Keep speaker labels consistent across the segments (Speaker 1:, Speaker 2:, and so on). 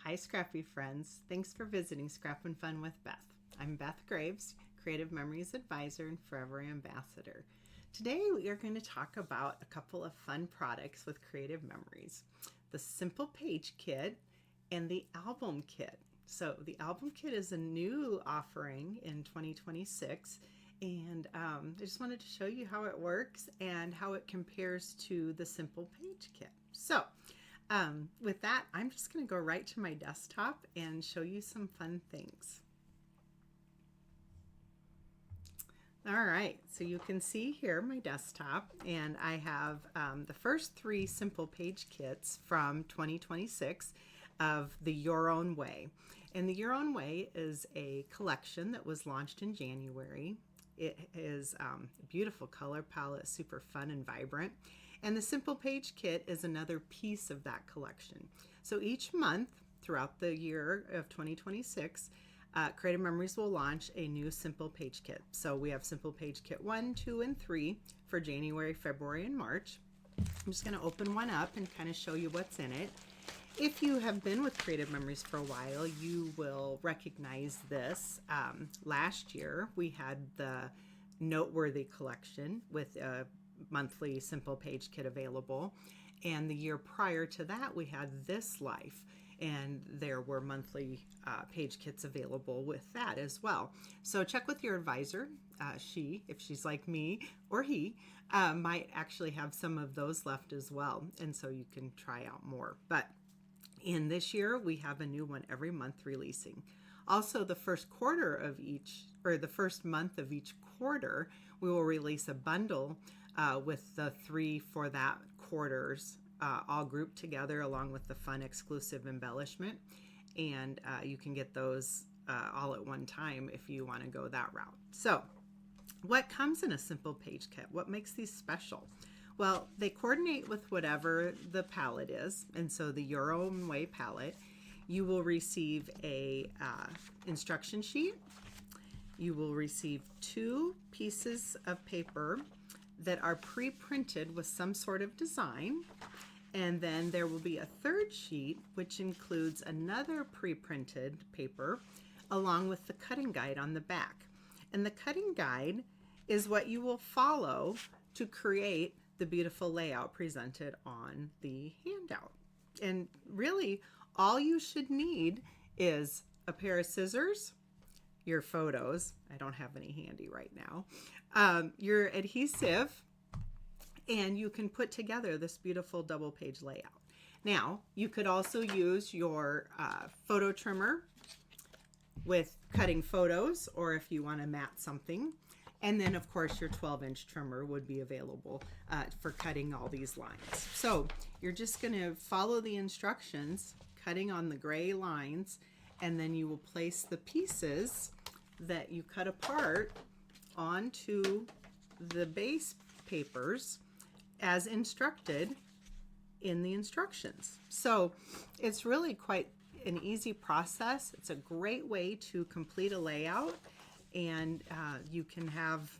Speaker 1: Hi, Scrappy friends. Thanks for visiting Scrap and Fun with Beth. I'm Beth Graves, Creative Memories Advisor and Forever Ambassador. Today we are going to talk about a couple of fun products with creative memories. The Simple Page Kit and the Album Kit. So the Album Kit is a new offering in 2026, and I just wanted to show you how it works and how it compares to the Simple Page Kit. So with that, I'm just going to go right to my desktop and show you some fun things. All right, so you can see here my desktop, and I have the first three Simple Page Kits from 2026 of the Your Own Way. And the Your Own Way is a collection that was launched in January. It is a beautiful color palette, super fun and vibrant. And the Simple Page Kit is another piece of that collection. So each month throughout the year of 2026, Creative Memories will launch a new Simple Page Kit. So we have Simple Page Kit 1, 2, and 3 for January, February, and March. I'm just going to open one up and kind of show you what's in it. If you have been with Creative Memories for a while, you will recognize this. Last year, we had the Noteworthy collection with a monthly Simple Page Kit available. And the year prior to that, we had This Life, and there were monthly page kits available with that as well. So check with your advisor. She, if she's like me, or he, might actually have some of those left as well. And so you can try out more. But in this year, we have a new one every month releasing. Also, the first quarter of each, or the first month of each quarter, we will release a bundle with the three for that quarters all grouped together along with the fun exclusive embellishment. And you can get those all at one time if you want to go that route. So what comes in a Simple Page Kit? What makes these special? Well, they coordinate with whatever the palette is. And so the Your Own Way palette, you will receive a instruction sheet. You will receive 2 pieces of paper that are pre-printed with some sort of design. And then there will be a third sheet, which includes another pre-printed paper along with the cutting guide on the back. And the cutting guide is what you will follow to create the beautiful layout presented on the handout. And really, all you should need is a pair of scissors, your photos, I don't have any handy right now, your adhesive, and you can put together this beautiful double page layout. Now, you could also use your photo trimmer with cutting photos, or if you want to mat something. And then, of course, your 12-inch trimmer would be available for cutting all these lines. So you're just going to follow the instructions, cutting on the gray lines, and then you will place the pieces that you cut apart onto the base papers as instructed in the instructions. So it's really quite an easy process. It's a great way to complete a layout, and you can have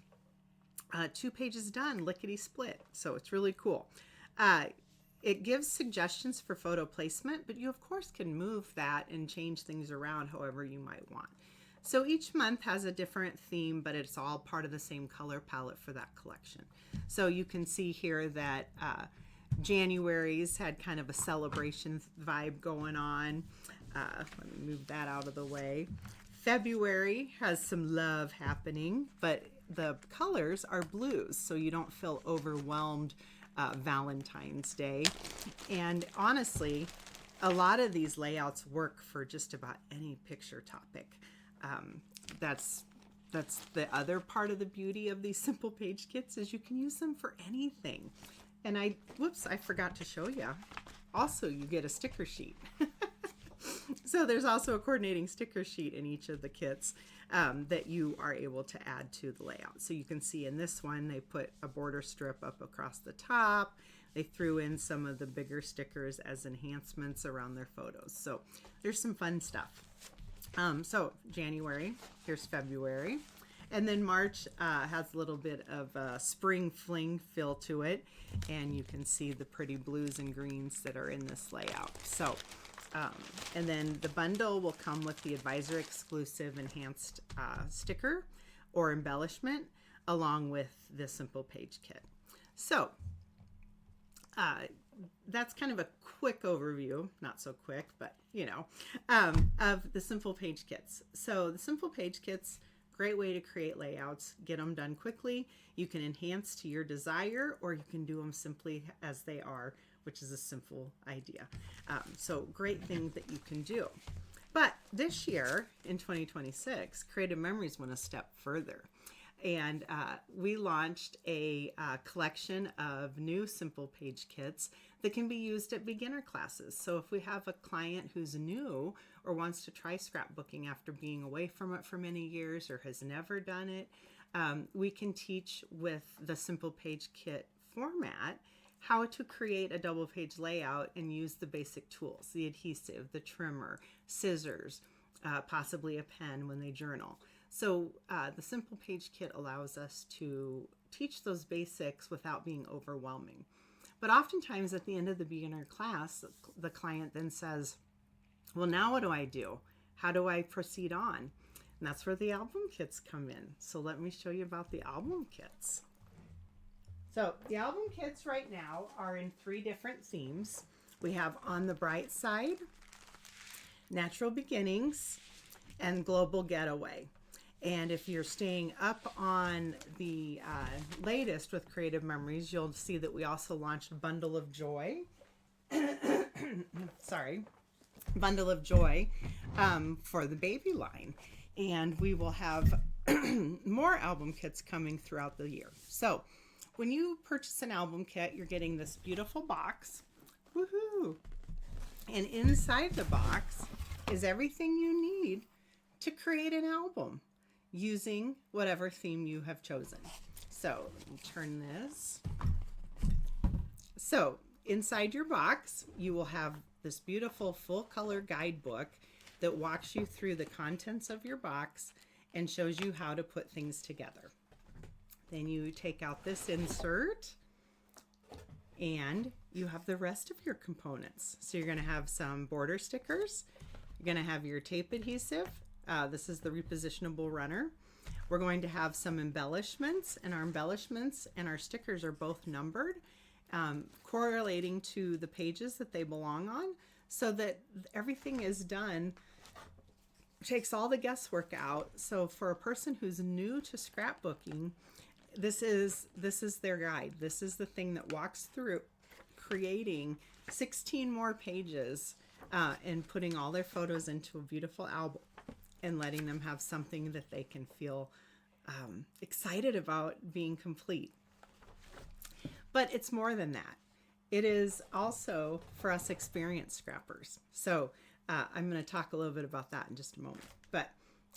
Speaker 1: 2 pages done lickety split. So it's really cool. It gives suggestions for photo placement, but you of course can move that and change things around however you might want. So each month has a different theme, but it's all part of the same color palette for that collection. So you can see here that January's had kind of a celebration vibe going on. Let me move that out of the way. February has some love happening, but the colors are blues, so you don't feel overwhelmed Valentine's Day. And honestly, a lot of these layouts work for just about any picture topic. That's the other part of the beauty of these Simple Page Kits, is you can use them for anything. And I forgot to show you. Also, you get a sticker sheet. So there's also a coordinating sticker sheet in each of the kits that you are able to add to the layout. So you can see in this one, they put a border strip up across the top. They threw in some of the bigger stickers as enhancements around their photos. So there's some fun stuff. So January, here's February. And then March has a little bit of a spring fling feel to it. And you can see the pretty blues and greens that are in this layout. So And then the bundle will come with the advisor exclusive enhanced sticker or embellishment along with the simple page kit. So that's kind of a quick overview, not so quick, but you know, of the simple page kits. So the simple page kits, great way to create layouts, get them done quickly. You can enhance to your desire, or you can do them simply as they are, which is a simple idea. So great thing that you can do. But this year in 2026, Creative Memories went a step further. And we launched a collection of new simple page kits that can be used at beginner classes. So if we have a client who's new or wants to try scrapbooking after being away from it for many years or has never done it, we can teach with the simple page kit format how to create a double page layout and use the basic tools, the adhesive, the trimmer, scissors, possibly a pen when they journal. So the simple page kit allows us to teach those basics without being overwhelming. But oftentimes at the end of the beginner class, the client then says, well, now what do I do? How do I proceed on? And that's where the album kits come in. So let me show you about the album kits. So the album kits right now are in 3 different themes. We have On the Bright Side, Natural Beginnings, and Global Getaway. And if you're staying up on the latest with Creative Memories, you'll see that we also launched Bundle of Joy. Sorry. Bundle of Joy for the baby line. And we will have more album kits coming throughout the year. So when you purchase an album kit, you're getting this beautiful box. Woohoo! And inside the box is everything you need to create an album using whatever theme you have chosen. So let me turn this. So inside your box, you will have this beautiful full color guidebook that walks you through the contents of your box and shows you how to put things together. Then you take out this insert and you have the rest of your components. So you're going to have some border stickers. You're going to have your tape adhesive. This is the repositionable runner. We're going to have some embellishments, and our embellishments and our stickers are both numbered, correlating to the pages that they belong on, so that everything is done, takes all the guesswork out. So for a person who's new to scrapbooking, this is their guide. This is the thing that walks through creating 16 more pages and putting all their photos into a beautiful album and letting them have something that they can feel excited about being complete. But it's more than that. It is also for us experienced scrappers. So I'm going to talk a little bit about that in just a moment. But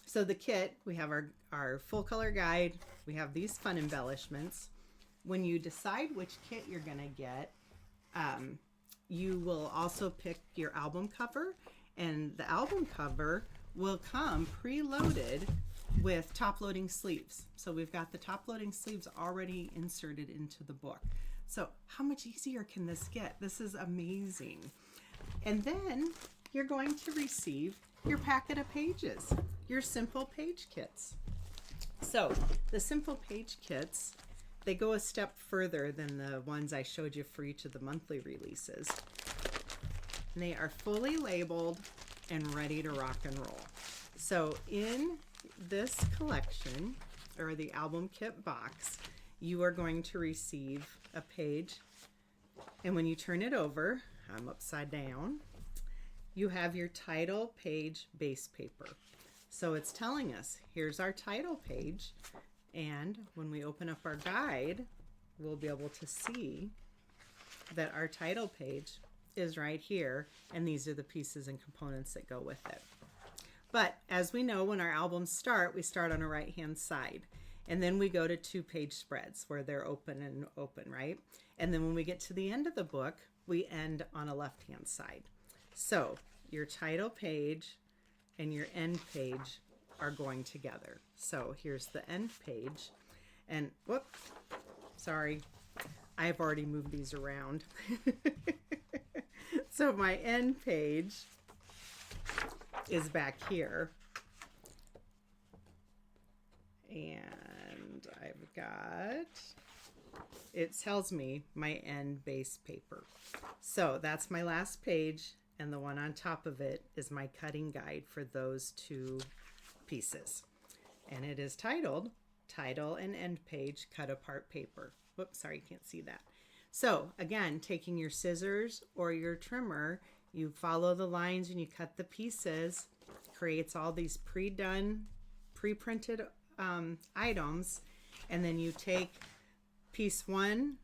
Speaker 1: so the kit, we have our full color guide. We have these fun embellishments. When you decide which kit you're going to get, you will also pick your album cover, and the album cover will come preloaded with top loading sleeves. So we've got the top loading sleeves already inserted into the book. So how much easier can this get? This is amazing. And then you're going to receive your packet of pages, your simple page kits. So the simple page kits, they go a step further than the ones I showed you for each of the monthly releases. And they are fully labeled and ready to rock and roll. So in this collection, or the album kit box, you are going to receive a page, and when you turn it over, I'm upside down, you have your title page base paper. So it's telling us, here's our title page, and when we open up our guide, we'll be able to see that our title page is right here, and these are the pieces and components that go with it. But as we know, when our albums start, we start on a right-hand side, and then we go to 2-page spreads where they're open and open, right? And then when we get to the end of the book, we end on a left-hand side. So your title page and your end page are going together. So here's the end page, and whoop, sorry, I've already moved these around. So my end page is back here. And I've got, it tells me my end base paper. So that's my last page, and the one on top of it is my cutting guide for those two pieces. And it is titled Title and End Page Cut Apart Paper. Whoops, sorry, you can't see that. So again, taking your scissors or your trimmer, you follow the lines and you cut the pieces, creates all these pre-done, pre-printed items, and then you take piece 1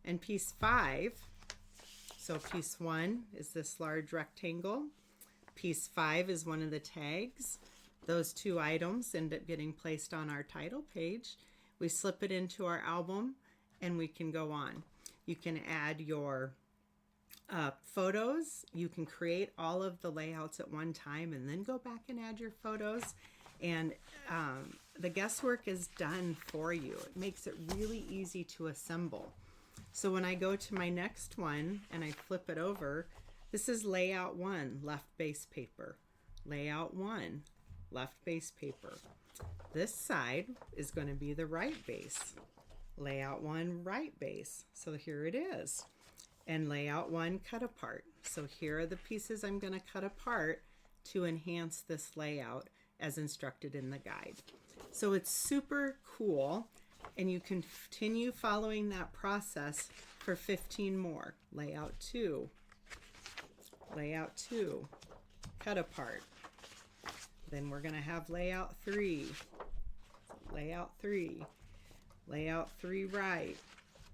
Speaker 1: and piece 5. So piece 1 is this large rectangle. Piece 5 is one of the tags. Those two items end up getting placed on our title page. We slip it into our album and we can go on. You can add your photos. You can create all of the layouts at one time and then go back and add your photos. And the guesswork is done for you. It makes it really easy to assemble. So when I go to my next one and I flip it over, this is layout 1, left base paper. Layout 1, left base paper. This side is going to be the right base. Layout 1, right base. So here it is. And layout 1, cut apart. So here are the pieces I'm going to cut apart to enhance this layout as instructed in the guide. So it's super cool, and you can continue following that process for 15 more. Layout 2, cut apart. Then we're going to have layout 3, layout 3, layout 3 right,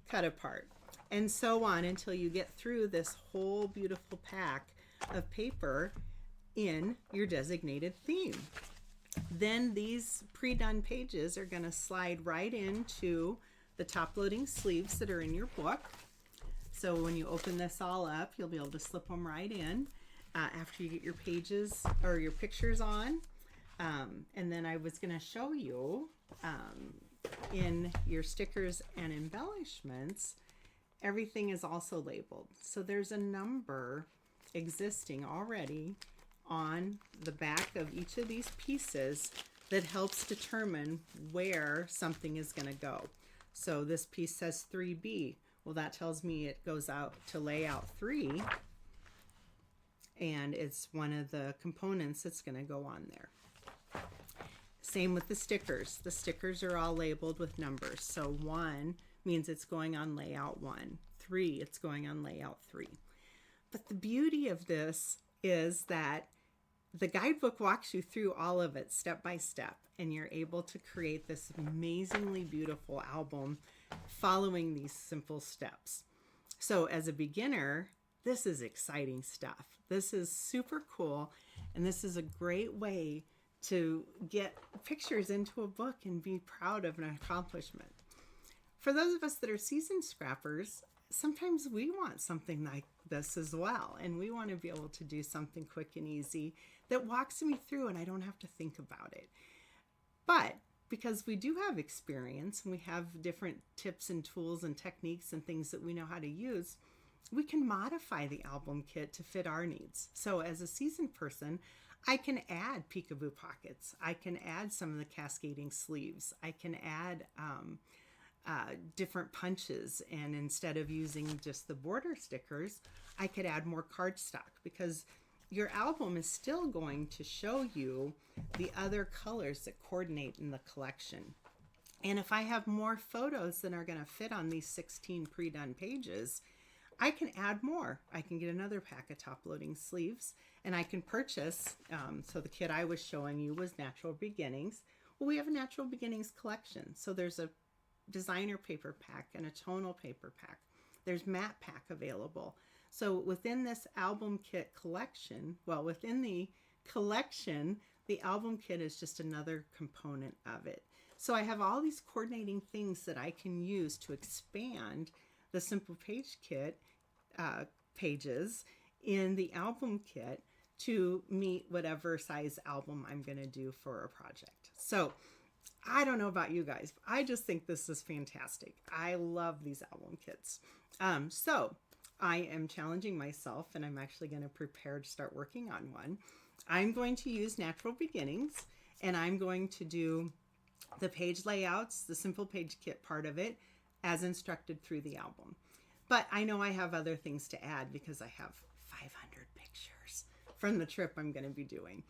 Speaker 1: cut apart, and so on until you get through this whole beautiful pack of paper in your designated theme. Then these pre-done pages are going to slide right into the top-loading sleeves that are in your book. So when you open this all up, you'll be able to slip them right in after you get your pages or your pictures on. And then I was going to show you in your stickers and embellishments, everything is also labeled. So there's a number existing already on the back of each of these pieces that helps determine where something is going to go. So this piece says 3B. Well, that tells me it goes out to layout 3, and it's one of the components that's going to go on there. Same with the stickers. The stickers are all labeled with numbers. So 1 means it's going on layout 1. 3, it's going on layout 3. But the beauty of this is that the guidebook walks you through all of it step by step, and you're able to create this amazingly beautiful album following these simple steps. So as a beginner, this is exciting stuff. This is super cool, and this is a great way to get pictures into a book and be proud of an accomplishment. For those of us that are seasoned scrappers, sometimes we want something like this as well, and we want to be able to do something quick and easy that walks me through and I don't have to think about it. But because we do have experience and we have different tips and tools and techniques and things that we know how to use, we can modify the album kit to fit our needs. So as a seasoned person, I can add peekaboo pockets. I can add some of the cascading sleeves. I can add different punches, and instead of using just the border stickers, I could add more cardstock, because your album is still going to show you the other colors that coordinate in the collection. And if I have more photos than are going to fit on these 16 pre-done pages, I can add more. I can get another pack of top-loading sleeves, and I can purchase, so the kit I was showing you was Natural Beginnings. Well, we have a Natural Beginnings collection. So there's a designer paper pack and a tonal paper pack. There's matte pack available. So within this album kit collection, well, within the collection, the album kit is just another component of it. So I have all these coordinating things that I can use to expand the Simple Page Kit pages in the album kit to meet whatever size album I'm going to do for a project. So I don't know about you guys, but I just think this is fantastic. I love these album kits. So I am challenging myself, and I'm actually going to prepare to start working on one. I'm going to use Natural Beginnings, and I'm going to do the page layouts, the simple page kit part of it, as instructed through the album. But I know I have other things to add because I have 500 pictures from the trip I'm going to be doing.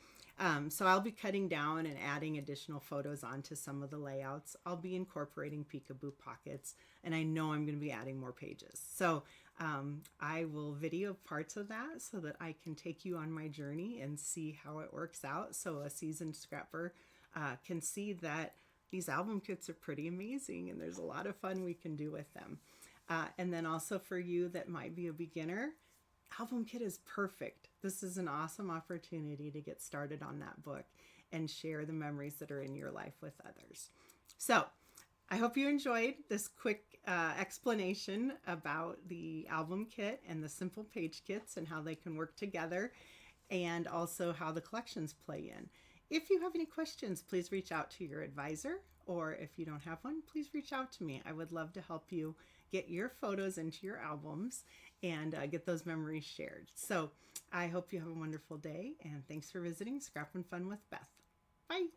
Speaker 1: So I'll be cutting down and adding additional photos onto some of the layouts. I'll be incorporating peekaboo pockets, and I know I'm going to be adding more pages. So I will video parts of that so that I can take you on my journey and see how it works out, so a seasoned scrapper can see that these album kits are pretty amazing and there's a lot of fun we can do with them. And then also for you that might be a beginner, album kit is perfect. This is an awesome opportunity to get started on that book and share the memories that are in your life with others. So I hope you enjoyed this quick explanation about the album kit and the simple page kits and how they can work together, and also how the collections play in. If you have any questions, please reach out to your advisor, or if you don't have one, please reach out to me. I would love to help you get your photos into your albums and get those memories shared. So I hope you have a wonderful day, and thanks for visiting Scrap and Fun with Beth. Bye.